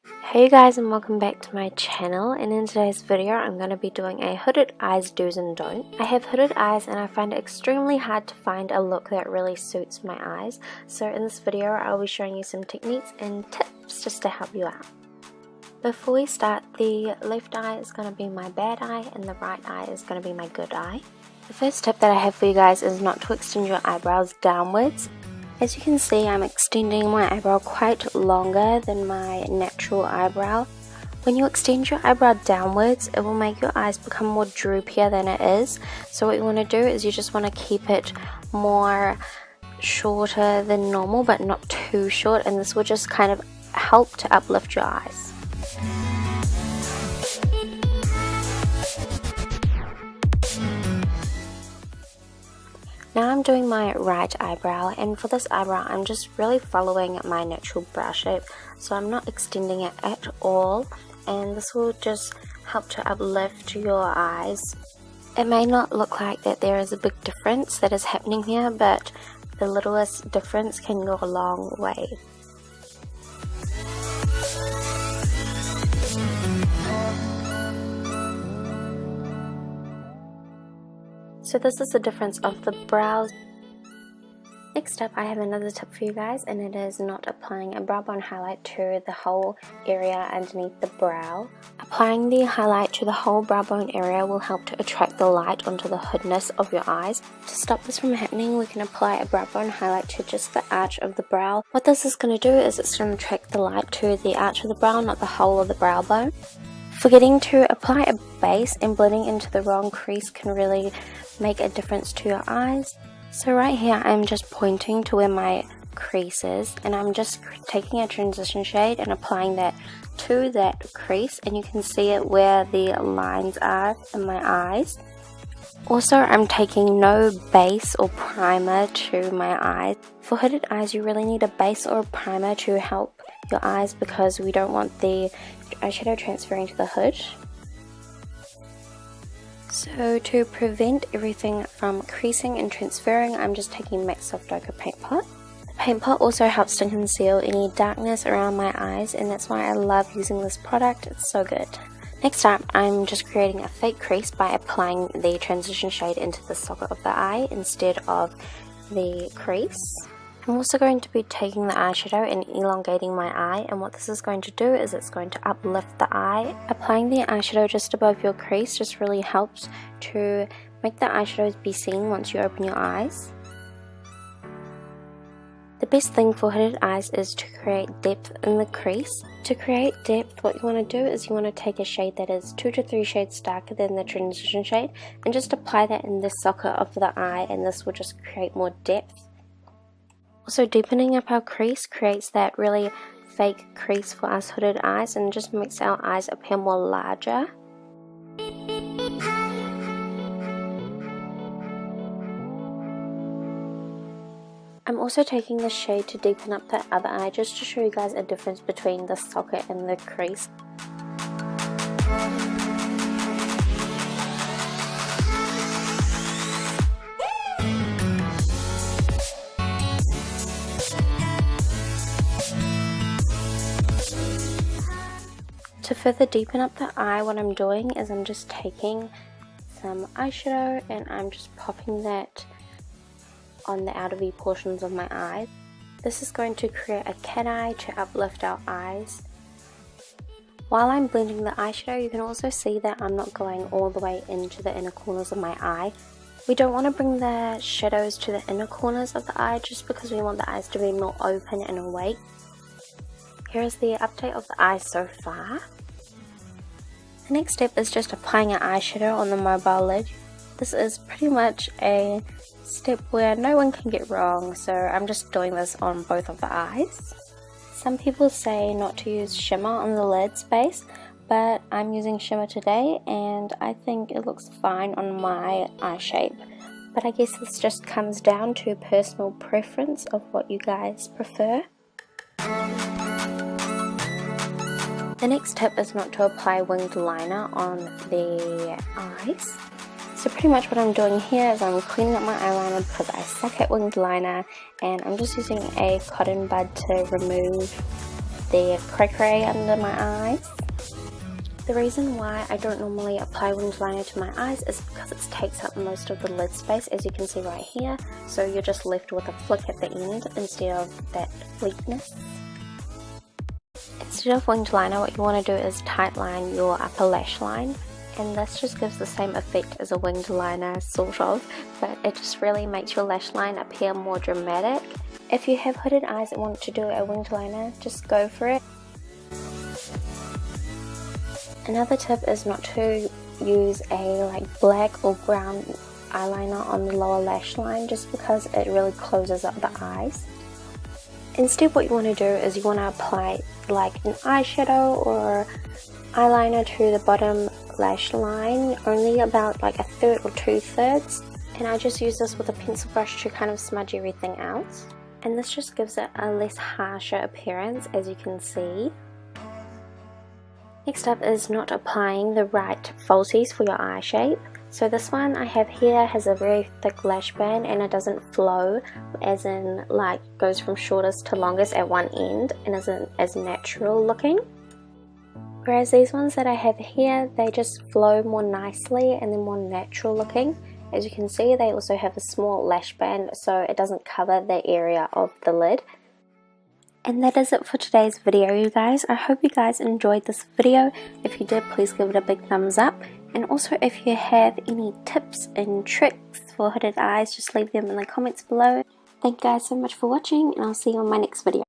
Hey guys, and welcome back to my channel, and in today's video I'm going to be doing a hooded eyes do's and don't. I have hooded eyes and I find it extremely hard to find a look that really suits my eyes, so in this video I'll be showing you some techniques and tips just to help you out. Before we start, the left eye is going to be my bad eye and the right eye is going to be my good eye. The first tip that I have for you guys is not to extend your eyebrows downwards. As you can see, I'm extending my eyebrow quite longer than my natural eyebrow. When you extend your eyebrow downwards, it will make your eyes become more droopier than it is. So what you want to do is you just want to keep it more shorter than normal, but not too short, and this will just kind of help to uplift your eyes. Now I'm doing my right eyebrow, and for this eyebrow I'm just really following my natural brow shape, so I'm not extending it at all, and this will just help to uplift your eyes. It may not look like that there is a big difference that is happening here, but the littlest difference can go a long way. So this is the difference of the brows. Next up, I have another tip for you guys, and it is not applying a brow bone highlight to the whole area underneath the brow. Applying the highlight to the whole brow bone area will help to attract the light onto the hoodness of your eyes. To stop this from happening, we can apply a brow bone highlight to just the arch of the brow. What this is going to do is it's going to attract the light to the arch of the brow, not the whole of the brow bone. Forgetting to apply a base and blending into the wrong crease can really make a difference to your eyes. So right here I'm just pointing to where my crease is, and I'm just taking a transition shade and applying that to that crease, and you can see it where the lines are in my eyes. Also, I'm taking no base or primer to my eyes. For hooded eyes you really need a base or a primer to help your eyes, because we don't want the eyeshadow transferring to the hood. So to prevent everything from creasing and transferring, I'm just taking MAC Soft Ochre Paint Pot. The paint pot also helps to conceal any darkness around my eyes, and that's why I love using this product. It's so good. Next up, I'm just creating a fake crease by applying the transition shade into the socket of the eye instead of the crease. I'm also going to be taking the eyeshadow and elongating my eye, and what this is going to do is it's going to uplift the eye. Applying the eyeshadow just above your crease just really helps to make the eyeshadows be seen once you open your eyes. The best thing for hooded eyes is to create depth in the crease. To create depth, what you want to do is you want to take a shade that is 2 to 3 shades darker than the transition shade and just apply that in the socket of the eye, and this will just create more depth. Also, deepening up our crease creates that really fake crease for us hooded eyes and just makes our eyes appear more larger. I'm also taking the shade to deepen up the other eye just to show you guys a difference between the socket and the crease. To further deepen up the eye, what I'm doing is I'm just taking some eyeshadow and I'm just popping that on the outer V portions of my eye. This is going to create a cat eye to uplift our eyes. While I'm blending the eyeshadow, you can also see that I'm not going all the way into the inner corners of my eye. We don't want to bring the shadows to the inner corners of the eye just because we want the eyes to be more open and awake. Here is the update of the eyes so far. The next step is just applying an eyeshadow on the mobile lid. This is pretty much a step where no one can get wrong, so I'm just doing this on both of the eyes. Some people say not to use shimmer on the lid space, but I'm using shimmer today and I think it looks fine on my eye shape. But I guess this just comes down to personal preference of what you guys prefer. The next tip is not to apply winged liner on the eyes. So pretty much what I'm doing here is I'm cleaning up my eyeliner because I suck at winged liner, and I'm just using a cotton bud to remove the cray under my eyes. The reason why I don't normally apply winged liner to my eyes is because it takes up most of the lid space, as you can see right here, so you're just left with a flick at the end instead of that fleetness. Instead of winged liner, what you want to do is tightline your upper lash line, and this just gives the same effect as a winged liner, sort of, but it just really makes your lash line appear more dramatic. If you have hooded eyes and want to do a winged liner, just go for it. Another tip is not to use a black or brown eyeliner on the lower lash line, just because it really closes up the eyes. Instead, what you want to do is you want to apply like an eyeshadow or eyeliner to the bottom lash line, only about like 1/3 or 2/3, and I just use this with a pencil brush to kind of smudge everything out, and this just gives it a less harsher appearance, as you can see. Next up is not applying the right falsies for your eye shape. So this one I have here has a very thick lash band, and it doesn't flow, as in like goes from shortest to longest at one end, and isn't as natural looking. Whereas these ones that I have here, they just flow more nicely and they're more natural looking. As you can see, they also have a small lash band, so it doesn't cover the area of the lid. And that is it for today's video, you guys. I hope you guys enjoyed this video. If you did, please give it a big thumbs up. And also, if you have any tips and tricks for hooded eyes, just leave them in the comments below. Thank you guys so much for watching, and I'll see you on my next video.